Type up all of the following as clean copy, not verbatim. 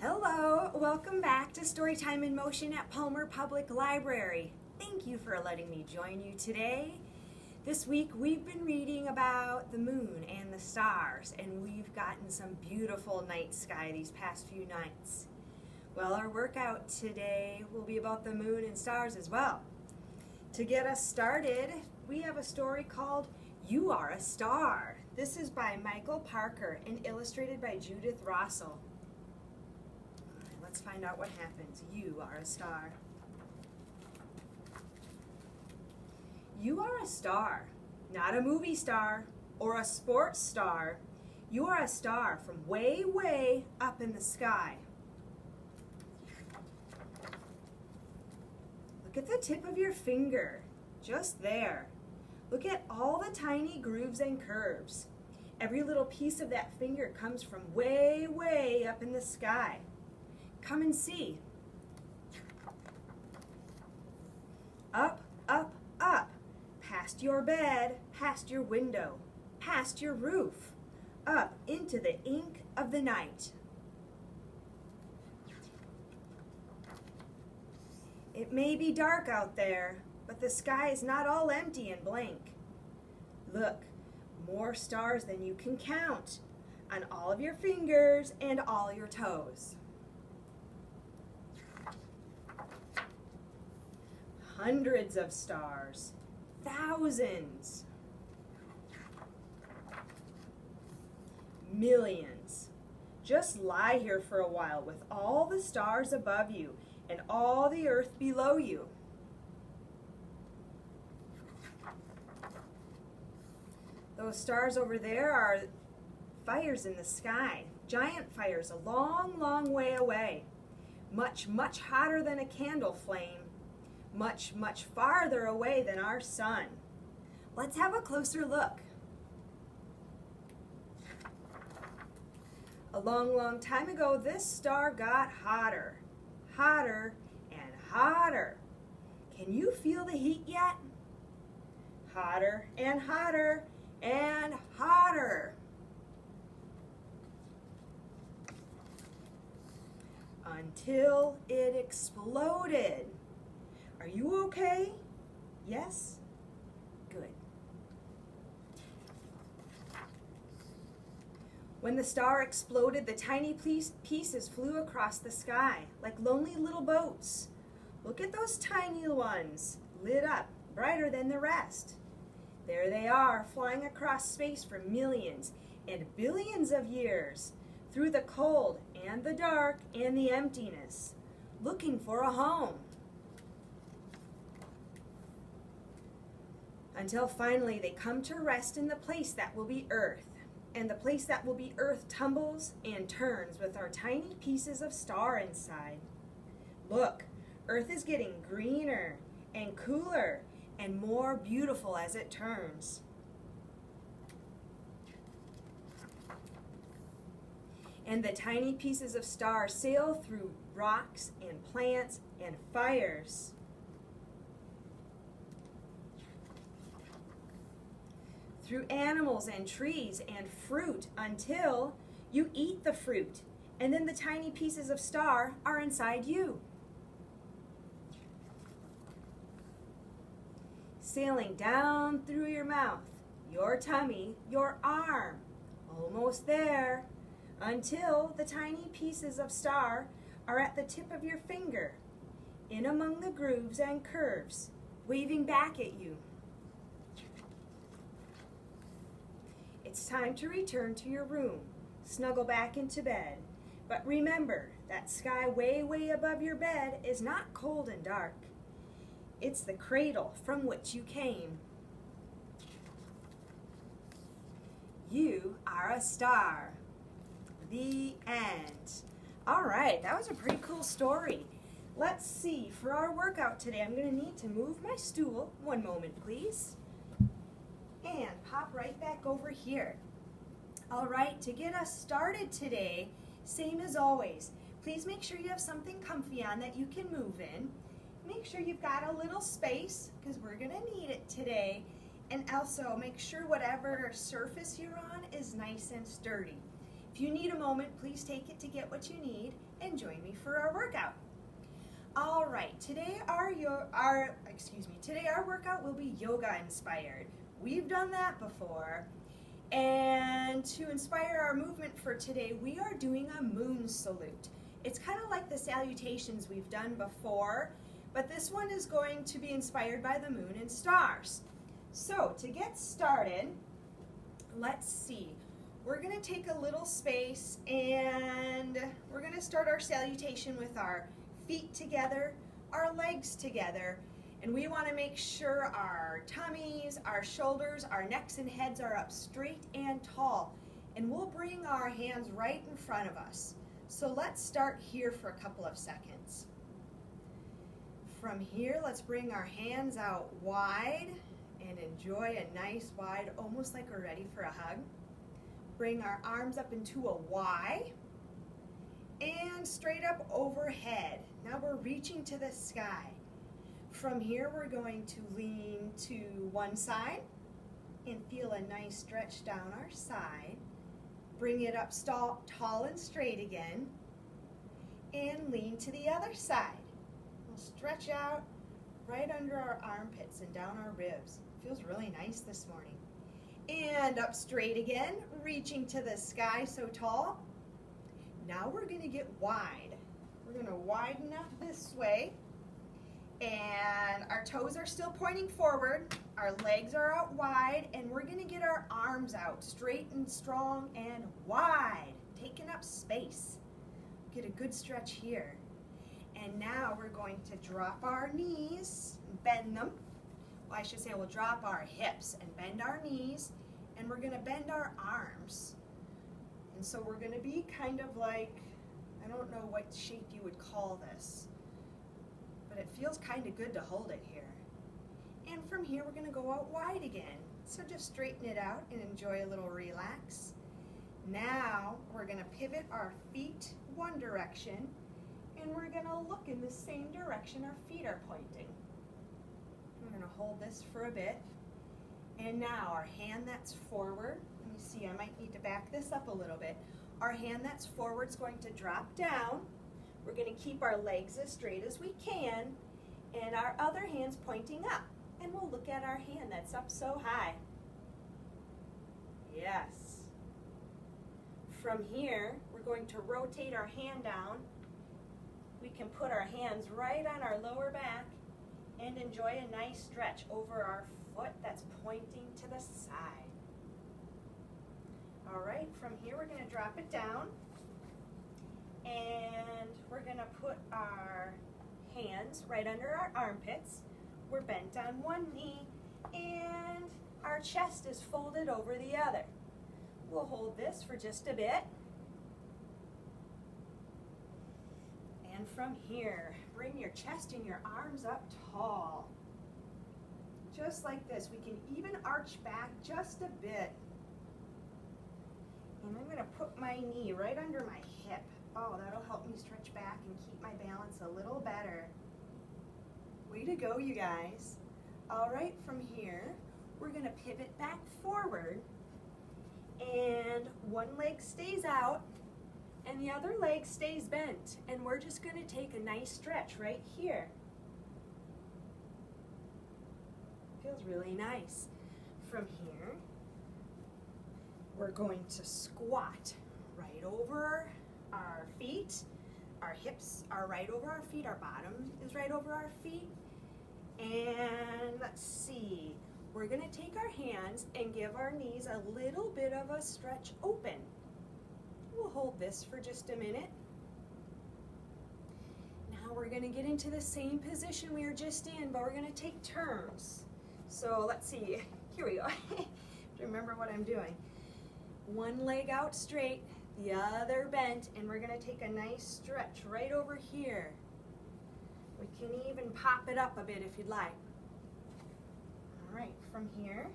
Hello, welcome back to Storytime in Motion at Palmer Public Library. Thank you for letting me join you today. This week we've been reading about the moon and the stars, and we've gotten some beautiful night sky these past few nights. Well, our workout today will be about the moon and stars as well. To get us started, we have a story called You Are a Star. This is by Michael Parker and illustrated by Judith Rossell. Let's find out what happens. You are a star. You are a star, not a movie star or a sports star. You are a star from way, way up in the sky. Look at the tip of your finger, just there. Look at all the tiny grooves and curves. Every little piece of that finger comes from way, way up in the sky. Come and see. Up, up, up, past your bed, past your window, past your roof, up into the ink of the night. It may be dark out there, but the sky is not all empty and blank. Look, more stars than you can count on all of your fingers and all your toes. Hundreds of stars, thousands, millions. Just lie here for a while with all the stars above you and all the earth below you. Those stars over there are fires in the sky, giant fires a long, long way away, much, much hotter than a candle flame. Much, much farther away than our sun. Let's have a closer look. A long, long time ago, this star got hotter, hotter, and hotter. Can you feel the heat yet? Hotter and hotter and hotter. Until it exploded. Are you okay? Yes? Good. When the star exploded, the tiny pieces flew across the sky like lonely little boats. Look at those tiny ones, lit up, brighter than the rest. There they are, flying across space for millions and billions of years, through the cold and the dark and the emptiness, looking for a home. Until finally they come to rest in the place that will be Earth. And the place that will be Earth tumbles and turns with our tiny pieces of star inside. Look, Earth is getting greener and cooler and more beautiful as it turns. And the tiny pieces of star sail through rocks and plants and fires. Through animals and trees and fruit until you eat the fruit, and then the tiny pieces of star are inside you. Sailing down through your mouth, your tummy, your arm, almost there, until the tiny pieces of star are at the tip of your finger, in among the grooves and curves, waving back at you. It's time to return to your room, snuggle back into bed. But remember, that sky way, way above your bed is not cold and dark. It's the cradle from which you came. You are a star. The end. All right, that was a pretty cool story. Let's see, for our workout today, I'm going to need to move my stool. One moment, please. And pop right back over here. All right, to get us started today, same as always, please make sure you have something comfy on that you can move in. Make sure you've got a little space because we're going to need it today. And also make sure whatever surface you're on is nice and sturdy. If If you need a moment, please take it to get what you need and join me for our workout. All right, today our workout will be yoga inspired. We've done that before. And to inspire our movement for today, we are doing a moon salute. It's kind of like the salutations we've done before, but this one is going to be inspired by the moon and stars. So to get started, let's see. We're going to take a little space and we're going to start our salutation with our feet together, our legs together, and we want to make sure our tummies, our shoulders, our necks and heads are up straight and tall. And we'll bring our hands right in front of us. So let's start here for a couple of seconds. From here, let's bring our hands out wide and enjoy a nice wide, almost like we're ready for a hug. Bring our arms up into a Y and straight up overhead. Now we're reaching to the sky. From here, we're going to lean to one side and feel a nice stretch down our side. Bring it up tall and straight again and lean to the other side. We'll stretch out right under our armpits and down our ribs. Feels really nice this morning. And up straight again, reaching to the sky so tall. Now we're going to get wide. We're going to widen up this way. And our toes are still pointing forward. Our legs are out wide. And we're going to get our arms out straight and strong and wide, taking up space. Get a good stretch here. And now we're going to drop our knees, bend them. Well, I should say we'll drop our hips and bend our knees, and we're going to bend our arms. And so we're going to be kind of like, I don't know what shape you would call this, but it feels kind of good to hold it here. And from here, we're going to go out wide again. So just straighten it out and enjoy a little relax. Now we're going to pivot our feet one direction, and we're going to look in the same direction our feet are pointing. We're going to hold this for a bit. And now our hand that's forward, let me see, I might need to back this up a little bit. Our hand that's forward is going to drop down. We're going to keep our legs as straight as we can, and our other hand's pointing up. And we'll look at our hand that's up so high. Yes. From here, we're going to rotate our hand down. We can put our hands right on our lower back and enjoy a nice stretch over our foot that's pointing to the side. All right, from here we're going to drop it down, and we're going to put our hands right under our armpits. We're bent on one knee, and our chest is folded over the other. We'll hold this for just a bit. And from here, bring your chest and your arms up tall. Just like this. We can even arch back just a bit. And I'm going to put my knee right under my hip. Oh, that'll help me stretch back and keep my balance a little better. Way to go, you guys. All right, from here, we're going to pivot back forward. And one leg stays out, and the other leg stays bent. And we're just going to take a nice stretch right here. Feels really nice. From here, we're going to squat right over our feet. Our hips are right over our feet. Our bottom is right over our feet. And let's see. We're going to take our hands and give our knees a little bit of a stretch open. We'll hold this for just a minute. Now we're going to get into the same position we were just in, but we're going to take turns. So let's see. Here we go. Remember what I'm doing. One leg out straight, the other bent, and we're going to take a nice stretch right over here. We can even pop it up a bit if you'd like. All right, from here,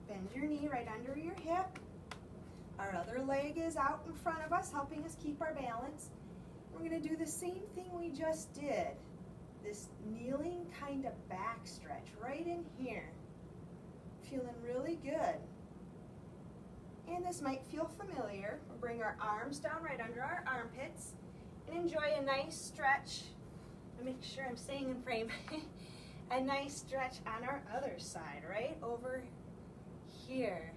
bend your knee right under your hip. Our other leg is out in front of us, helping us keep our balance. We're going to do the same thing we just did. This kneeling kind of back stretch right in here. Feeling really good. And this might feel familiar. We'll bring our arms down right under our armpits and enjoy a nice stretch. I'll make sure I'm staying in frame. A nice stretch on our other side, right over here.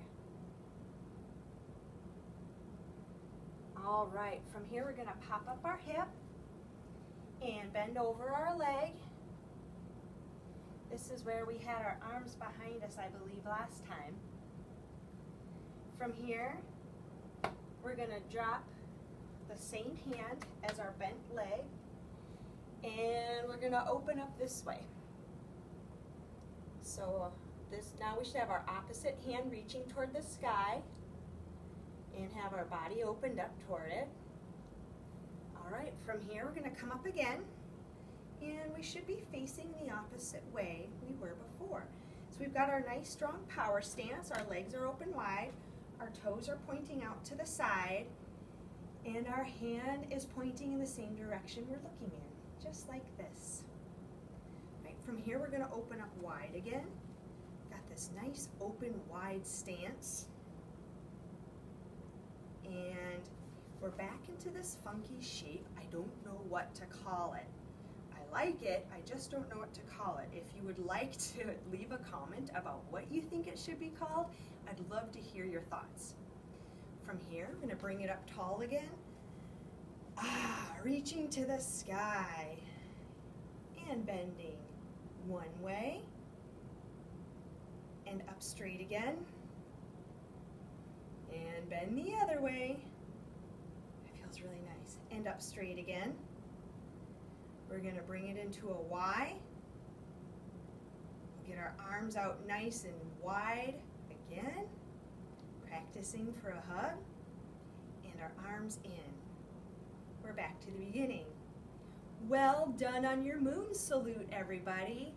All right, from here we're gonna pop up our hip and bend over our leg. This is where we had our arms behind us, I believe, last time. From here, we're gonna drop the same hand as our bent leg, and we're gonna open up this way. So now we should have our opposite hand reaching toward the sky and have our body opened up toward it. All right, from here we're gonna come up again, and we should be facing the opposite way we were before. So we've got our nice strong power stance, our legs are open wide, our toes are pointing out to the side, and our hand is pointing in the same direction we're looking in, just like this. Right, from here we're gonna open up wide again. Got this nice open wide stance. And we're back into this funky shape. I don't know what to call it. I like it, I just don't know what to call it. If you would like to leave a comment about what you think it should be called, I'd love to hear your thoughts. From here, I'm gonna bring it up tall again. Reaching to the sky and bending one way and up straight again. And bend the other way. It feels really nice. And up straight again. We're going to bring it into a Y. Get our arms out nice and wide again. Practicing for a hug. And our arms in. We're back to the beginning. Well done on your moon salute, everybody.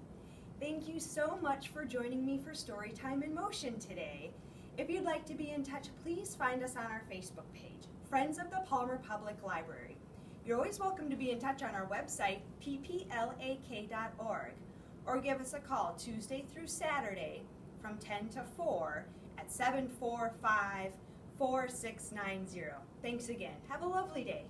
Thank you so much for joining me for Storytime in Motion today. If you'd like to be in touch, please find us on our Facebook page, Friends of the Palmer Public Library. You're always welcome to be in touch on our website, pplak.org, or give us a call Tuesday through Saturday from 10 to 4 at 745-4690. Thanks again. Have a lovely day.